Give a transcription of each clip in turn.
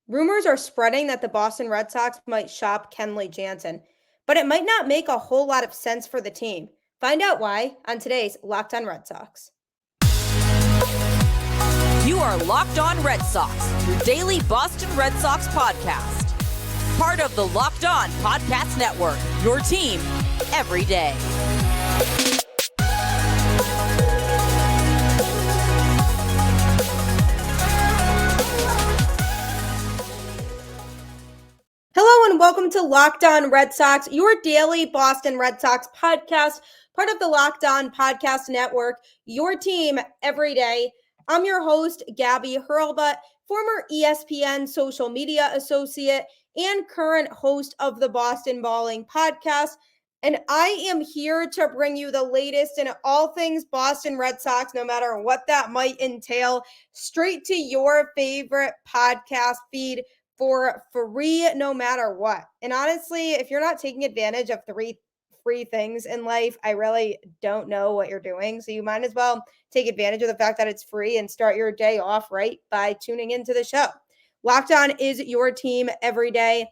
Rumors are spreading that the Boston Red Sox might shop Kenley Jansen, but it might not make a whole lot of sense for the team. Find out why on today's Locked On Red Sox. You are Locked On Red Sox, your daily Boston Red Sox podcast. Part of the Locked On Podcast Network, your team every day. Hello and welcome to Locked On Red Sox, your daily Boston Red Sox podcast, part of the Locked On Podcast Network, your team every day. I'm your host, Gabby Hurlbut, former ESPN social media associate and current host of the Boston Balling podcast. And I am here to bring you the latest in all things Boston Red Sox, no matter what that might entail, straight to your favorite podcast feed for free, no matter what. And honestly, if you're not taking advantage of 3 free things in life, I really don't know what you're doing. So you might as well take advantage of the fact that it's free and start your day off right by tuning into the show. Locked On is your team every day.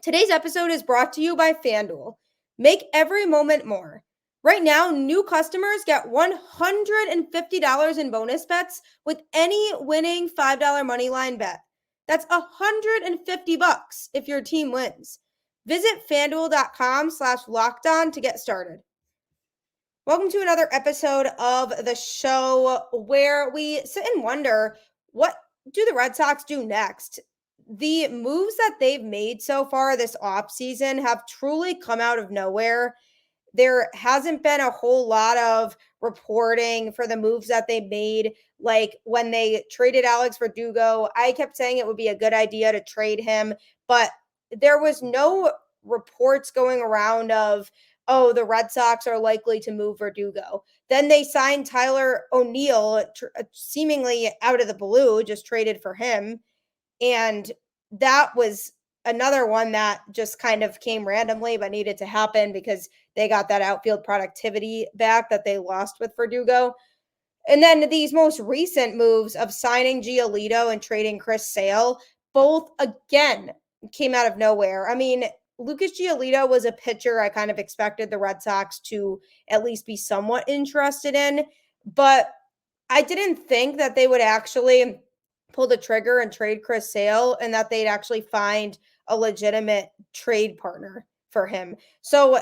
Today's episode is brought to you by FanDuel. Make every moment more. Right now, new customers get $150 in bonus bets with any winning $5 moneyline bet. That's $150 if your team wins. Visit FanDuel.com/lockedon to get started. Welcome to another episode of the show where we sit and wonder, what do the Red Sox do next? The moves that they've made so far this offseason have truly come out of nowhere. There hasn't been a whole lot of reporting for the moves that they made. Like when they traded Alex Verdugo, I kept saying it would be a good idea to trade him, but there was no reports going around of, oh, the Red Sox are likely to move Verdugo. Then they signed Tyler O'Neill, seemingly out of the blue, just traded for him. And that was another one that just kind of came randomly, but needed to happen because they got that outfield productivity back that they lost with Verdugo. And then these most recent moves of signing Giolito and trading Chris Sale, both again came out of nowhere. I mean, Lucas Giolito was a pitcher I kind of expected the Red Sox to at least be somewhat interested in, but I didn't think that they would actually pull the trigger and trade Chris Sale and that they'd actually find a legitimate trade partner for him. So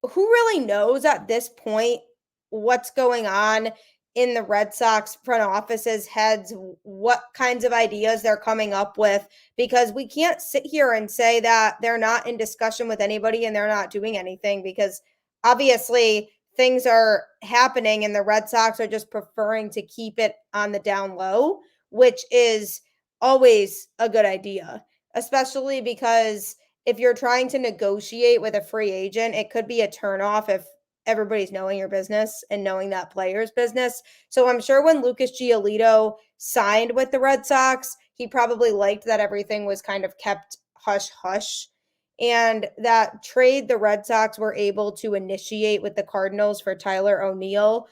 who really knows at this point what's going on in the Red Sox front office's heads, what kinds of ideas they're coming up with, because we can't sit here and say that they're not in discussion with anybody and they're not doing anything, because obviously things are happening and the Red Sox are just preferring to keep it on the down low, which is always a good idea, especially because if you're trying to negotiate with a free agent, it could be a turnoff if everybody's knowing your business and knowing that player's business. So I'm sure when Lucas Giolito signed with the Red Sox, he probably liked that everything was kind of kept hush-hush. And that trade the Red Sox were able to initiate with the Cardinals for Tyler O'Neill,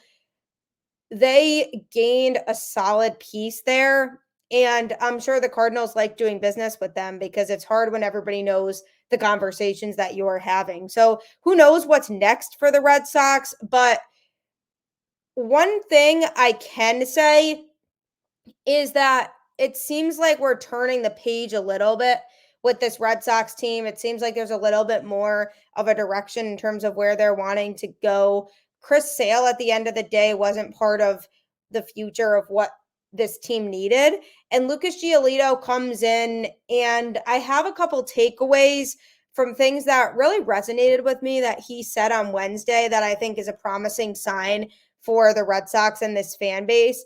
they gained a solid piece there. And I'm sure the Cardinals like doing business with them because it's hard when everybody knows the conversations that you're having. So who knows what's next for the Red Sox? But one thing I can say is that it seems like we're turning the page a little bit with this Red Sox team. It seems like there's a little bit more of a direction in terms of where they're wanting to go. Chris Sale at the end of the day wasn't part of the future of what this team needed. And Lucas Giolito comes in, and I have a couple takeaways from things that really resonated with me that he said on Wednesday that I think is a promising sign for the Red Sox and this fan base.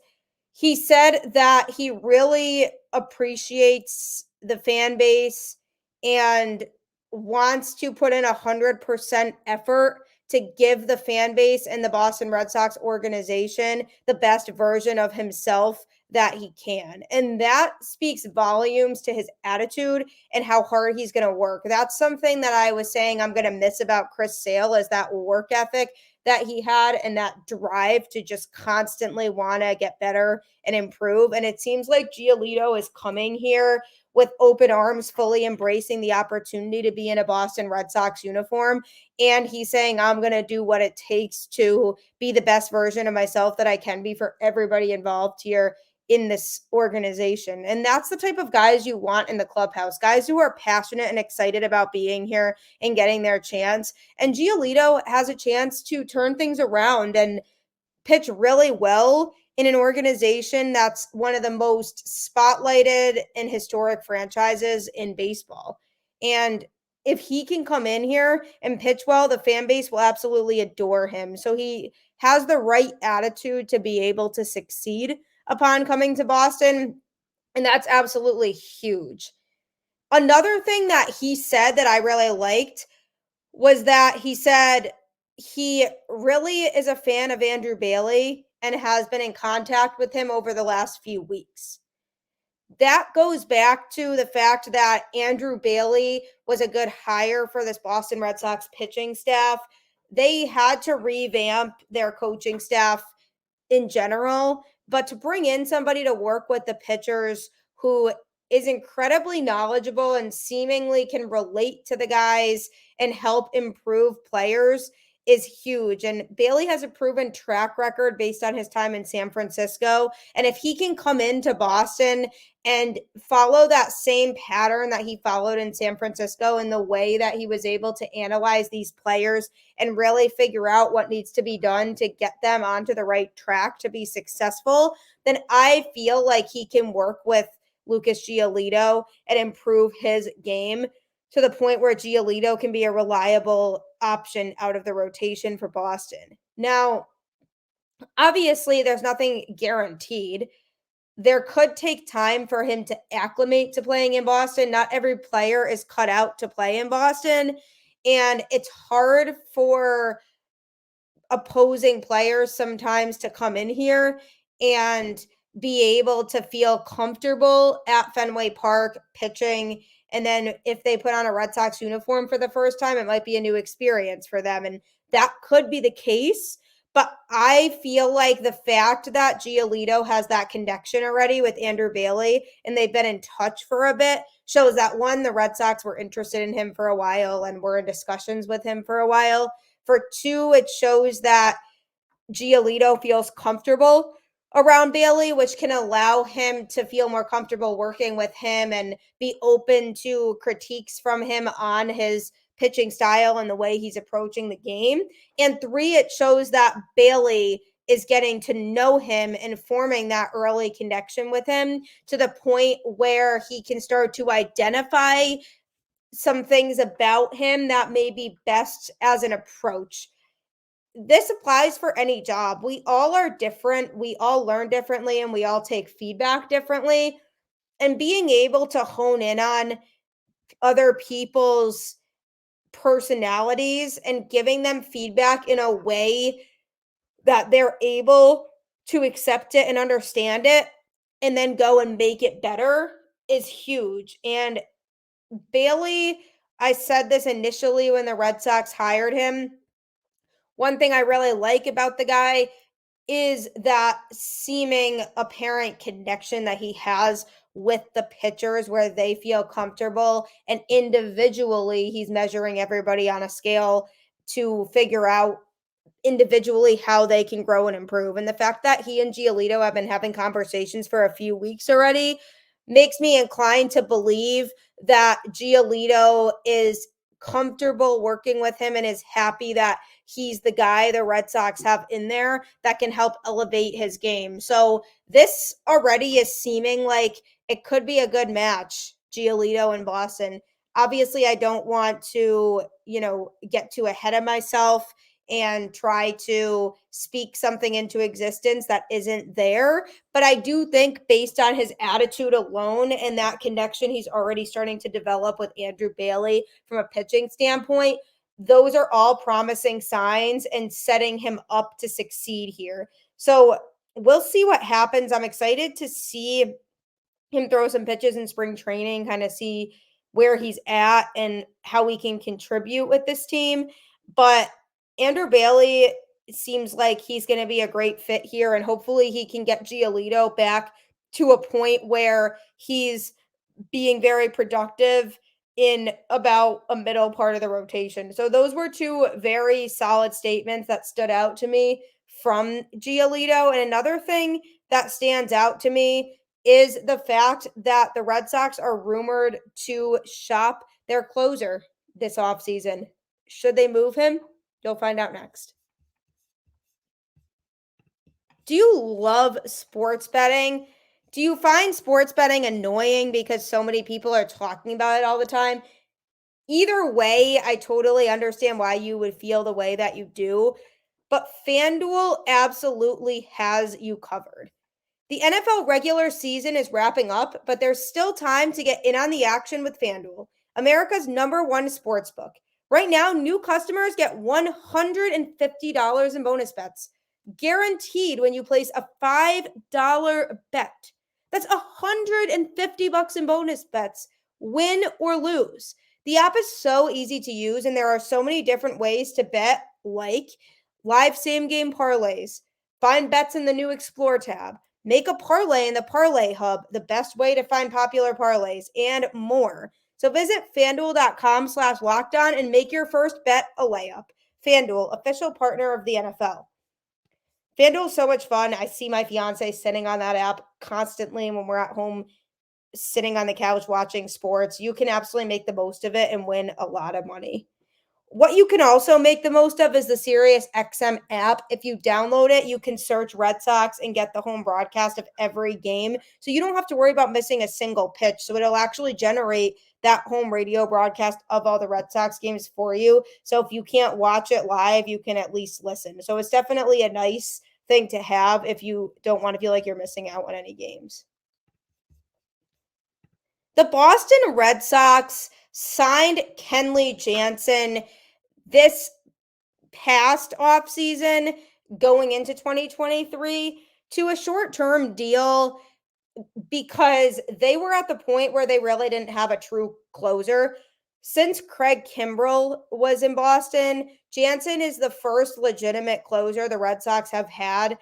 He said that he really appreciates the fan base and wants to put in 100% effort to give the fan base and the Boston Red Sox organization the best version of himself that he can. And that speaks volumes to his attitude and how hard he's going to work. That's something that I was saying I'm going to miss about Chris Sale, is that work ethic that he had and that drive to just constantly want to get better and improve. And it seems like Giolito is coming here with open arms, fully embracing the opportunity to be in a Boston Red Sox uniform. And he's saying, I'm going to do what it takes to be the best version of myself that I can be for everybody involved here in this organization. And that's the type of guys you want in the clubhouse, guys who are passionate and excited about being here and getting their chance. And Giolito has a chance to turn things around and pitch really well in an organization that's one of the most spotlighted and historic franchises in baseball. And if he can come in here and pitch well, the fan base will absolutely adore him. So he has the right attitude to be able to succeed upon coming to Boston. And that's absolutely huge. Another thing that he said that I really liked was that he said he really is a fan of Andrew Bailey and has been in contact with him over the last few weeks. That goes back to the fact that Andrew Bailey was a good hire for this Boston Red Sox pitching staff. They had to revamp their coaching staff in general, but to bring in somebody to work with the pitchers who is incredibly knowledgeable and seemingly can relate to the guys and help improve players is huge. And Bailey has a proven track record based on his time in San Francisco. And if he can come into Boston and follow that same pattern that he followed in San Francisco in the way that he was able to analyze these players and really figure out what needs to be done to get them onto the right track to be successful, then I feel like he can work with Lucas Giolito and improve his game to the point where Giolito can be a reliable option out of the rotation for Boston. Now, obviously, there's nothing guaranteed. There could take time for him to acclimate to playing in Boston. Not every player is cut out to play in Boston. And it's hard for opposing players sometimes to come in here and be able to feel comfortable at Fenway Park pitching. And then if they put on a Red Sox uniform for the first time, it might be a new experience for them. And that could be the case. But I feel like the fact that Giolito has that connection already with Andrew Bailey and they've been in touch for a bit shows that, one, the Red Sox were interested in him for a while and were in discussions with him for a while. For two, it shows that Giolito feels comfortable around Bailey, which can allow him to feel more comfortable working with him and be open to critiques from him on his pitching style and the way he's approaching the game. And three, it shows that Bailey is getting to know him and forming that early connection with him to the point where he can start to identify some things about him that may be best as an approach. This applies for any job. We all are different. We all learn differently and we all take feedback differently. And being able to hone in on other people's personalities and giving them feedback in a way that they're able to accept it and understand it and then go and make it better is huge. And Bailey, I said this initially when the Red Sox hired him. One thing I really like about the guy is that seeming apparent connection that he has with the pitchers where they feel comfortable, and individually he's measuring everybody on a scale to figure out individually how they can grow and improve. And the fact that he and Giolito have been having conversations for a few weeks already makes me inclined to believe that Giolito is comfortable working with him and is happy that he's the guy the Red Sox have in there that can help elevate his game. So this already is seeming like it could be a good match, Giolito and Boston. Obviously, I don't want to, get too ahead of myself and try to speak something into existence that isn't there. But I do think based on his attitude alone and that connection he's already starting to develop with Andrew Bailey from a pitching standpoint, those are all promising signs and setting him up to succeed here. So we'll see what happens. I'm excited to see him throw some pitches in spring training, kind of see where he's at and how he can contribute with this team. But Andrew Bailey it seems like he's going to be a great fit here, and hopefully he can get Giolito back to a point where he's being very productive in about a middle part of the rotation. So those were two very solid statements that stood out to me from Giolito. And another thing that stands out to me is the fact that the Red Sox are rumored to shop their closer this offseason. Should they move him? You'll find out next. Do you love sports betting? Do you find sports betting annoying because so many people are talking about it all the time? Either way, I totally understand why you would feel the way that you do, but FanDuel absolutely has you covered. The NFL regular season is wrapping up, but there's still time to get in on the action with FanDuel, America's #1 sportsbook. Right now, new customers get $150 in bonus bets, guaranteed when you place a $5 bet. That's $150 in bonus bets, win or lose. The app is so easy to use, and there are so many different ways to bet, like live same game parlays, find bets in the new Explore tab, make a parlay in the Parlay Hub, the best way to find popular parlays, and more. So visit fanduel.com/lockedon and make your first bet a layup. FanDuel, official partner of the NFL. FanDuel is so much fun. I see my fiance sitting on that app constantly when we're at home, sitting on the couch watching sports. You can absolutely make the most of it and win a lot of money. What you can also make the most of is the SiriusXM app. If you download it, you can search Red Sox and get the home broadcast of every game. So you don't have to worry about missing a single pitch. So it'll actually generate that home radio broadcast of all the Red Sox games for you. So if you can't watch it live, you can at least listen. So it's definitely a nice thing to have if you don't want to feel like you're missing out on any games. The Boston Red Sox signed Kenley Jansen this past offseason going into 2023 to a short-term deal because they were at the point where they really didn't have a true closer. Since Craig Kimbrell was in Boston, Jansen is the first legitimate closer the Red Sox have had.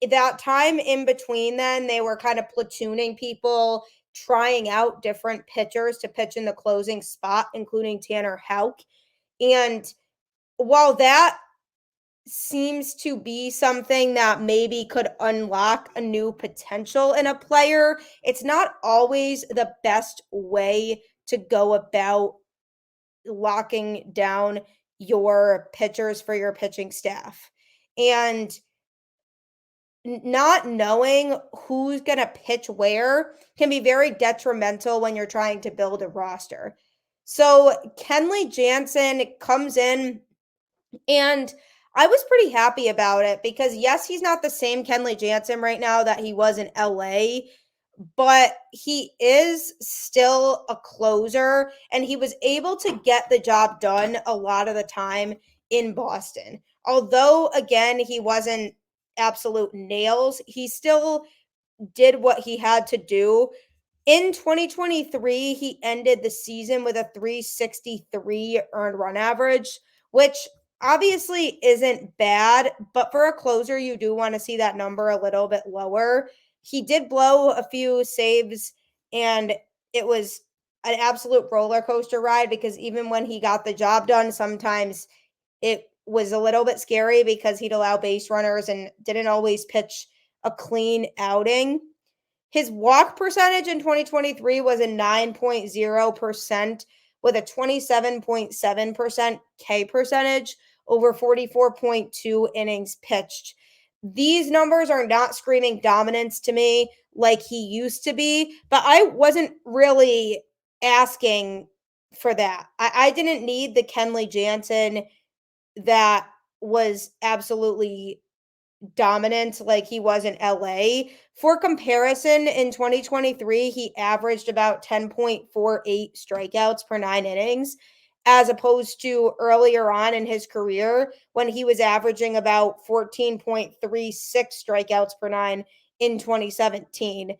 That time in between then, they were kind of platooning people, trying out different pitchers to pitch in the closing spot, including Tanner Houck. And while that seems to be something that maybe could unlock a new potential in a player, it's not always the best way to go about locking down your pitchers for your pitching staff. And not knowing who's going to pitch where can be very detrimental when you're trying to build a roster. So Kenley Jansen comes in, and I was pretty happy about it because, yes, he's not the same Kenley Jansen right now that he was in LA, but he is still a closer, and he was able to get the job done a lot of the time in Boston. Although, again, he wasn't absolute nails, he still did what he had to do. In 2023, he ended the season with a 363 earned run average, which obviously isn't bad, but for a closer, you do want to see that number a little bit lower. He did blow a few saves, and it was an absolute roller coaster ride because even when he got the job done, sometimes it was a little bit scary because he'd allow base runners and didn't always pitch a clean outing. His walk percentage in 2023 was a 9.0% with a 27.7% K percentage over 44.2 innings pitched. These numbers are not screaming dominance to me like he used to be, but I wasn't really asking for that. I didn't need the Kenley Jansen that was absolutely dominant like he was in LA. For comparison, in 2023, he averaged about 10.48 strikeouts per 9 innings, as opposed to earlier on in his career when he was averaging about 14.36 strikeouts per 9 in 2017.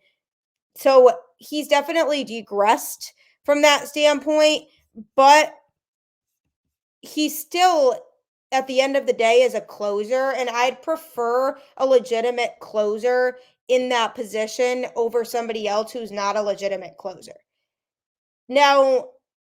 So he's definitely degressed from that standpoint, but he still at the end of the day is a closer, and I'd prefer a legitimate closer in that position over somebody else who's not a legitimate closer. Now,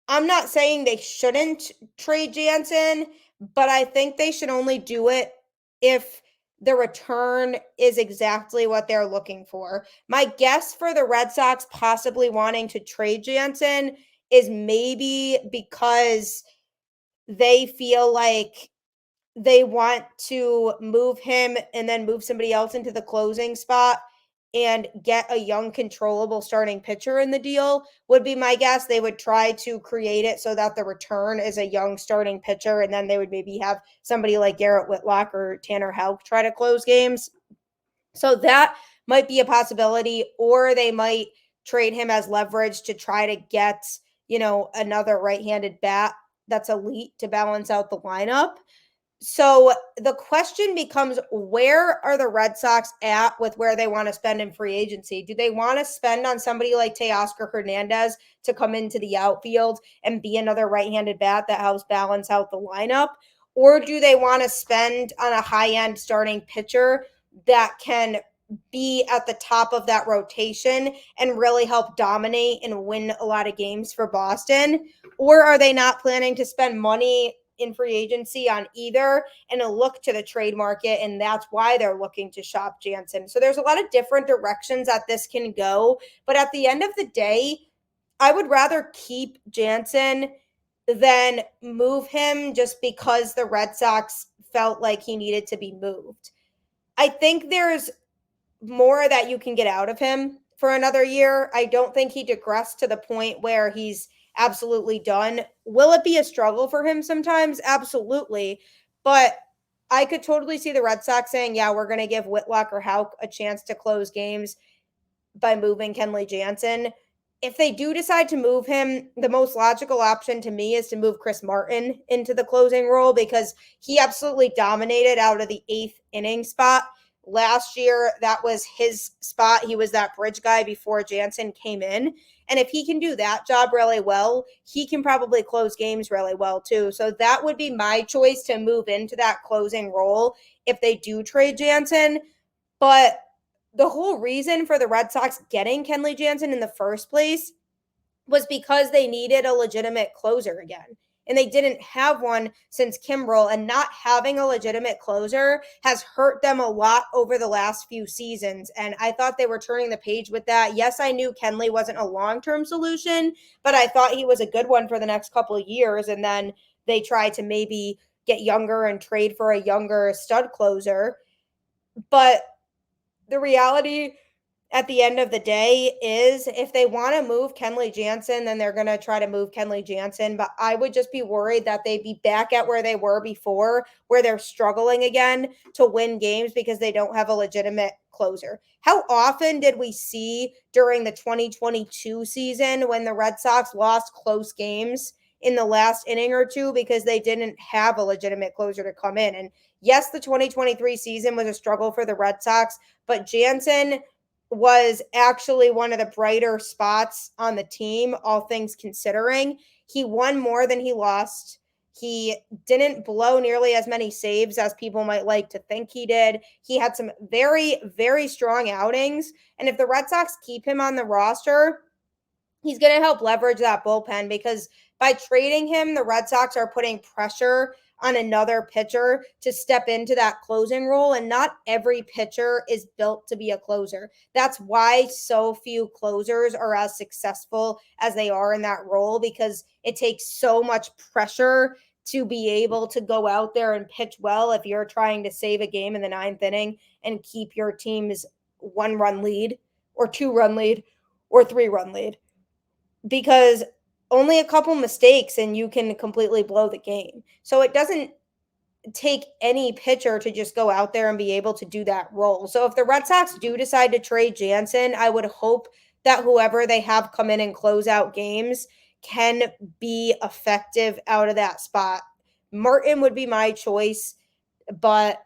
I'm not saying they shouldn't trade Jansen, but I think they should only do it if the return is exactly what they're looking for. My guess for the Red Sox possibly wanting to trade Jansen is maybe because they feel like they want to move him and then move somebody else into the closing spot and get a young controllable starting pitcher in the deal would be my guess. They would try to create it so that the return is a young starting pitcher, and then they would maybe have somebody like Garrett Whitlock or Tanner Houck try to close games. So that might be a possibility, or they might trade him as leverage to try to get, another right-handed bat that's elite to balance out the lineup. So the question becomes, where are the Red Sox at with where they want to spend in free agency? Do they want to spend on somebody like Teoscar Hernandez to come into the outfield and be another right-handed bat that helps balance out the lineup? Or do they want to spend on a high-end starting pitcher that can be at the top of that rotation and really help dominate and win a lot of games for Boston? Or are they not planning to spend money in free agency on either and a look to the trade market, and that's why they're looking to shop Jansen? So there's a lot of different directions that this can go, but at the end of the day, I would rather keep Jansen than move him just because the Red Sox felt like he needed to be moved. I think there's more that you can get out of him for another year. I don't think he digressed to the point where he's absolutely done. Will it be a struggle for him sometimes? Absolutely. But I could totally see the Red Sox saying, yeah, we're going to give Whitlock or Houck a chance to close games by moving Kenley Jansen. If they do decide to move him, the most logical option to me is to move Chris Martin into the closing role because he absolutely dominated out of the 8th inning spot. Last year, that was his spot. He was that bridge guy before Jansen came in. And if he can do that job really well, he can probably close games really well too. So that would be my choice to move into that closing role if they do trade Jansen. But the whole reason for the Red Sox getting Kenley Jansen in the first place was because they needed a legitimate closer again. And they didn't have one since Kimbrel, and not having a legitimate closer has hurt them a lot over the last few seasons. And I thought they were turning the page with that. Yes, I knew Kenley wasn't a long-term solution, but I thought he was a good one for the next couple of years. And then they tried to maybe get younger and trade for a younger stud closer. But the reality at the end of the day is if they want to move Kenley Jansen, then they're going to try to move Kenley Jansen. But I would just be worried that they'd be back at where they were before, where they're struggling again to win games because they don't have a legitimate closer. How often did we see during the 2022 season when the Red Sox lost close games in the last inning or two because they didn't have a legitimate closer to come in? And yes, the 2023 season was a struggle for the Red Sox, but Jansen was actually one of the brighter spots on the team, all things considering. He won more than he lost. He didn't blow nearly as many saves as people might like to think he did. He had some very, very strong outings. And if the Red Sox keep him on the roster, he's going to help leverage that bullpen because by trading him, the Red Sox are putting pressure on another pitcher to step into that closing role. And not every pitcher is built to be a closer. That's why so few closers are as successful as they are in that role, because it takes so much pressure to be able to go out there and pitch well if you're trying to save a game in the 9th inning and keep your team's 1-run lead or 2-run lead or 3-run lead. Because only a couple mistakes and you can completely blow the game. So it doesn't take any pitcher to just go out there and be able to do that role. So if the Red Sox do decide to trade Jansen, I would hope that whoever they have come in and close out games can be effective out of that spot. Martin would be my choice, but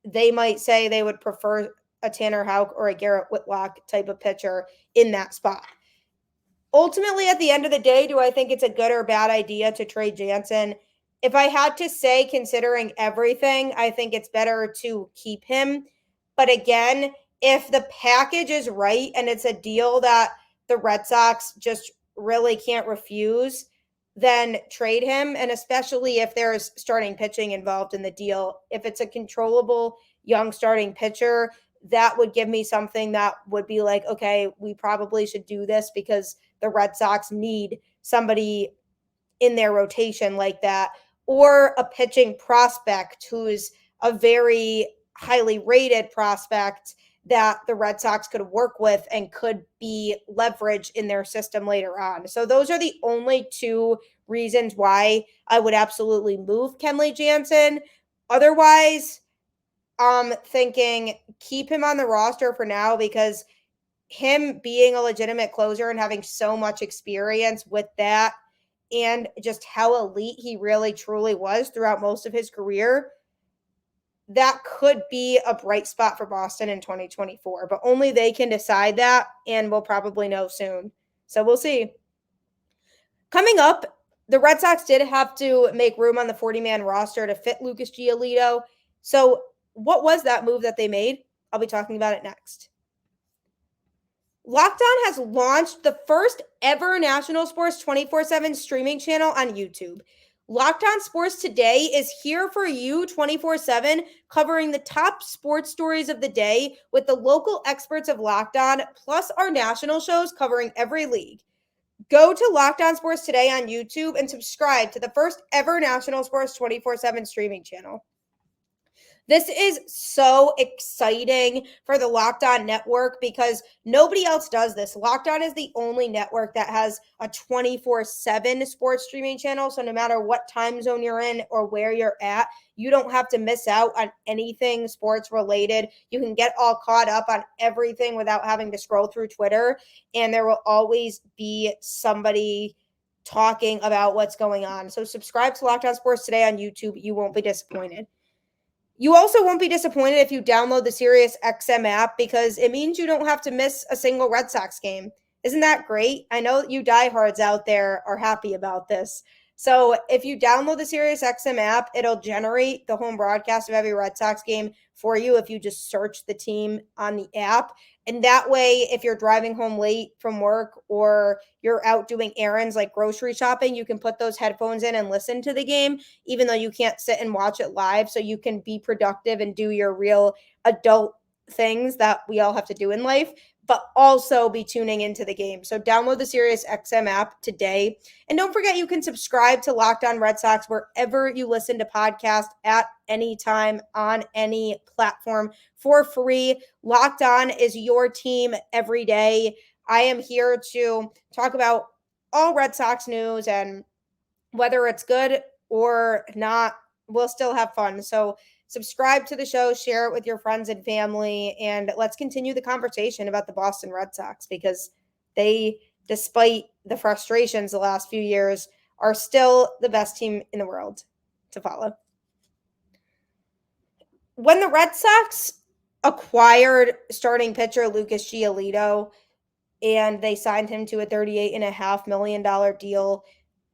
they might say they would prefer a Tanner Houck or a Garrett Whitlock type of pitcher in that spot. Ultimately, at the end of the day, do I think it's a good or bad idea to trade Jansen? If I had to say, considering everything, I think it's better to keep him. But again, if the package is right and it's a deal that the Red Sox just really can't refuse, then trade him. And especially if there's starting pitching involved in the deal, if it's a controllable young starting pitcher, that would give me something that would be like, okay, we probably should do this because the Red Sox need somebody in their rotation like that, or a pitching prospect who's a very highly rated prospect that the Red Sox could work with and could be leveraged in their system later on. So those are the only two reasons why I would absolutely move Kenley Jansen. Otherwise, thinking keep him on the roster for now, because him being a legitimate closer and having so much experience with that and just how elite he really truly was throughout most of his career, that could be a bright spot for Boston in 2024. But only they can decide that, and we'll probably know soon. So we'll see. Coming up, the Red Sox did have to make room on the 40-man roster to fit Lucas Giolito. So what was that move that they made? I'll be talking about it next. Locked On has launched the first ever national sports 24/7 streaming channel on YouTube. Locked On Sports Today is here for you 24/7, covering the top sports stories of the day with the local experts of Locked On, plus our national shows covering every league. Go to Locked On Sports Today on YouTube and subscribe to the first ever national sports 24/7 streaming channel. This is so exciting for the Locked On network because nobody else does this. Locked On is the only network that has a 24/7 sports streaming channel. So no matter what time zone you're in or where you're at, you don't have to miss out on anything sports related. You can get all caught up on everything without having to scroll through Twitter. And there will always be somebody talking about what's going on. So subscribe to Locked On Sports Today on YouTube. You won't be disappointed. You also won't be disappointed if you download the SiriusXM app, because it means you don't have to miss a single Red Sox game. Isn't that great? I know you diehards out there are happy about this. So if you download the SiriusXM app, it'll generate the home broadcast of every Red Sox game for you if you just search the team on the app. And that way, if you're driving home late from work or you're out doing errands like grocery shopping, you can put those headphones in and listen to the game, even though you can't sit and watch it live. So you can be productive and do your real adult things that we all have to do in life, but also be tuning into the game. So download the SiriusXM app today. And don't forget, you can subscribe to Locked On Red Sox wherever you listen to podcasts at any time on any platform for free. Locked On is your team every day. I am here to talk about all Red Sox news, and whether it's good or not, we'll still have fun. So subscribe to the show, share it with your friends and family, and let's continue the conversation about the Boston Red Sox, because they, despite the frustrations the last few years, are still the best team in the world to follow. When the Red Sox acquired starting pitcher Lucas Giolito and they signed him to a $38.5 million deal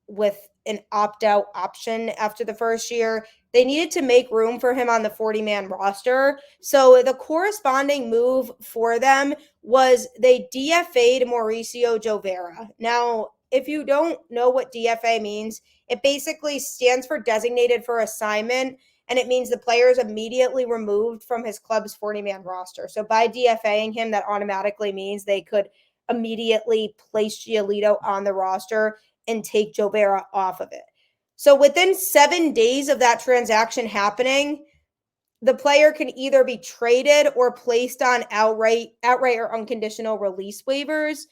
with an opt-out option after the first year, they needed to make room for him on the 40-man roster. So the corresponding move for them was they DFA'd Mauricio Llovera. Now, if you don't know what DFA means, it basically stands for designated for assignment, and it means the player is immediately removed from his club's 40-man roster. So by DFAing him, that automatically means they could immediately place Giolito on the roster and take Llovera off of it. So within 7 days of that transaction happening, the player can either be traded or placed on outright or unconditional release waivers.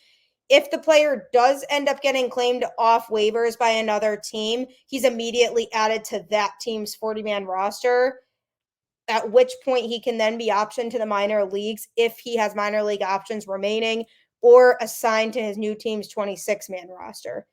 If the player does end up getting claimed off waivers by another team, he's immediately added to that team's 40-man roster, at which point he can then be optioned to the minor leagues if he has minor league options remaining, or assigned to his new team's 26-man roster.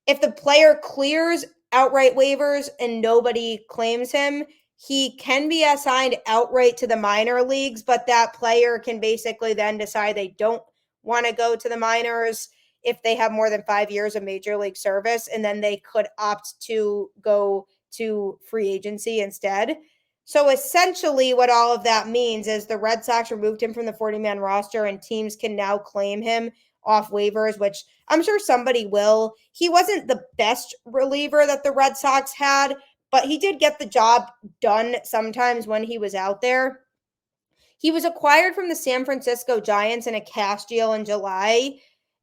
If the player clears outright waivers and nobody claims him, he can be assigned outright to the minor leagues, but that player can basically then decide they don't want to go to the minors if they have more than 5 years of major league service, and then they could opt to go to free agency instead. So essentially what all of that means is the Red Sox removed him from the 40-man roster and teams can now claim him off waivers, which I'm sure somebody will. He wasn't the best reliever that the Red Sox had, but he did get the job done sometimes when he was out there. He was acquired from the San Francisco Giants in a cash deal in July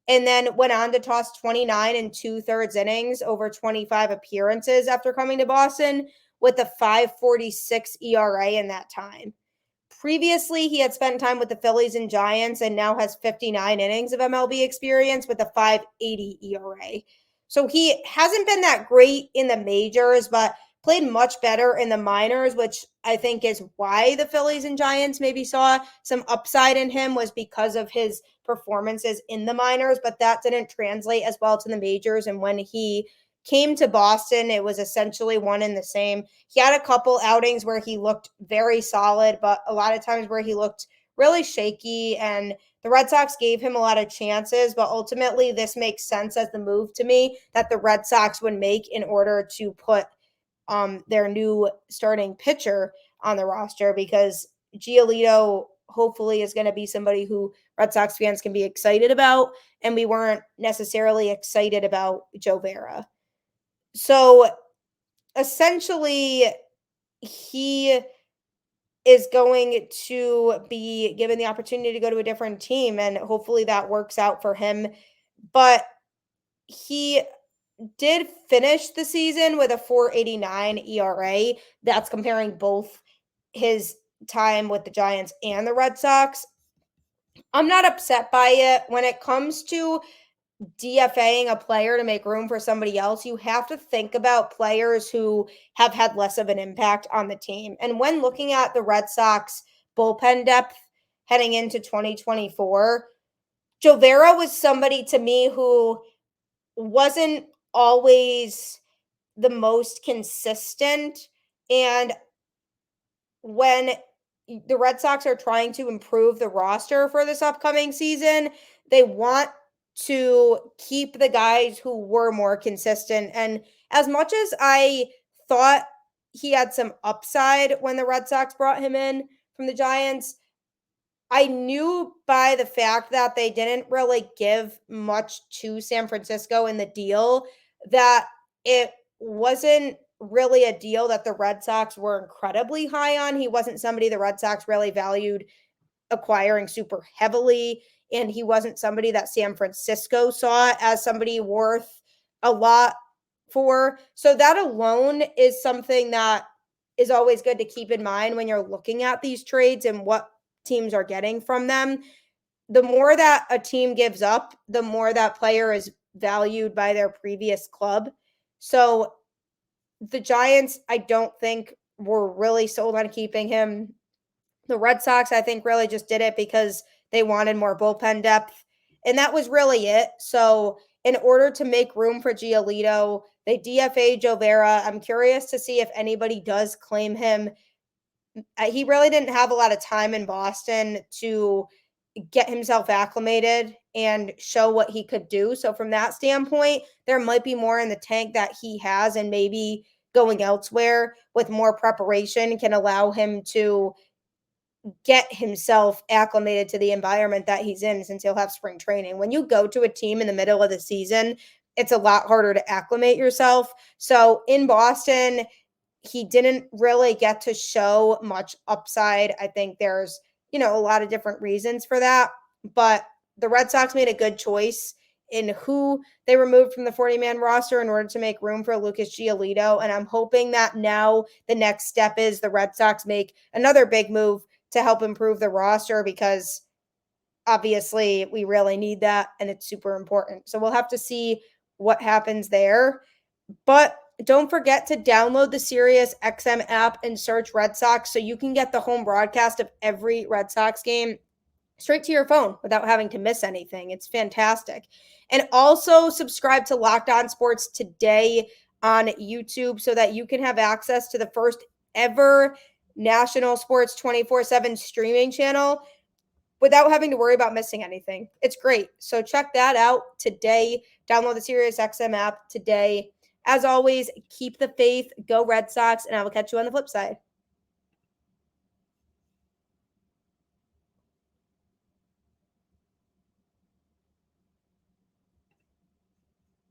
and then went on to toss 29 and 2/3 innings over 25 appearances after coming to Boston with a 5.46 ERA in that time. Previously, he had spent time with the Phillies and Giants and now has 59 innings of MLB experience with a 5.80 ERA. So he hasn't been that great in the majors, but played much better in the minors, which I think is why the Phillies and Giants maybe saw some upside in him, was because of his performances in the minors, but that didn't translate as well to the majors. And when he came to Boston, it was essentially one and the same. He had a couple outings where he looked very solid, but a lot of times where he looked really shaky, and the Red Sox gave him a lot of chances, but ultimately this makes sense as the move to me that the Red Sox would make in order to put their new starting pitcher on the roster, because Giolito hopefully is going to be somebody who Red Sox fans can be excited about, and we weren't necessarily excited about Llovera. So essentially, he is going to be given the opportunity to go to a different team, and hopefully that works out for him. But he did finish the season with a 4.89 ERA. That's comparing both his time with the Giants and the Red Sox. I'm not upset by it. When it comes to DFAing a player to make room for somebody else, you have to think about players who have had less of an impact on the team. And when looking at the Red Sox bullpen depth heading into 2024, Llovera was somebody to me who wasn't always the most consistent. And when the Red Sox are trying to improve the roster for this upcoming season, they want to keep the guys who were more consistent. And as much as I thought he had some upside when the Red Sox brought him in from the Giants, I knew by the fact that they didn't really give much to San Francisco in the deal that it wasn't really a deal that the Red Sox were incredibly high on. He wasn't somebody the Red Sox really valued acquiring super heavily, and he wasn't somebody that San Francisco saw as somebody worth a lot for. So that alone is something that is always good to keep in mind when you're looking at these trades and what teams are getting from them. The more that a team gives up, the more that player is valued by their previous club. So the Giants, I don't think, were really sold on keeping him. The Red Sox, I think, really just did it because they wanted more bullpen depth. And that was really it. So in order to make room for Giolito, they DFA'd Llovera. I'm curious to see if anybody does claim him. He really didn't have a lot of time in Boston to get himself acclimated and show what he could do. So from that standpoint, there might be more in the tank that he has, and maybe going elsewhere with more preparation can allow him to get himself acclimated to the environment that he's in, since he'll have spring training. When you go to a team in the middle of the season, it's a lot harder to acclimate yourself. So in Boston, he didn't really get to show much upside. I think there's, a lot of different reasons for that, but the Red Sox made a good choice in who they removed from the 40-man roster in order to make room for Lucas Giolito. And I'm hoping that now the next step is the Red Sox make another big move to help improve the roster, because obviously we really need that and it's super important. So we'll have to see what happens there. But don't forget to download the Sirius XM app and search Red Sox so you can get the home broadcast of every Red Sox game straight to your phone without having to miss anything. It's fantastic. And also subscribe to Locked On Sports Today on YouTube so that you can have access to the first ever national sports 24/7 streaming channel without having to worry about missing anything. It's great. So check that out today. Download the Sirius XM app today As always, keep the faith, go Red Sox, and I will catch you on the flip side.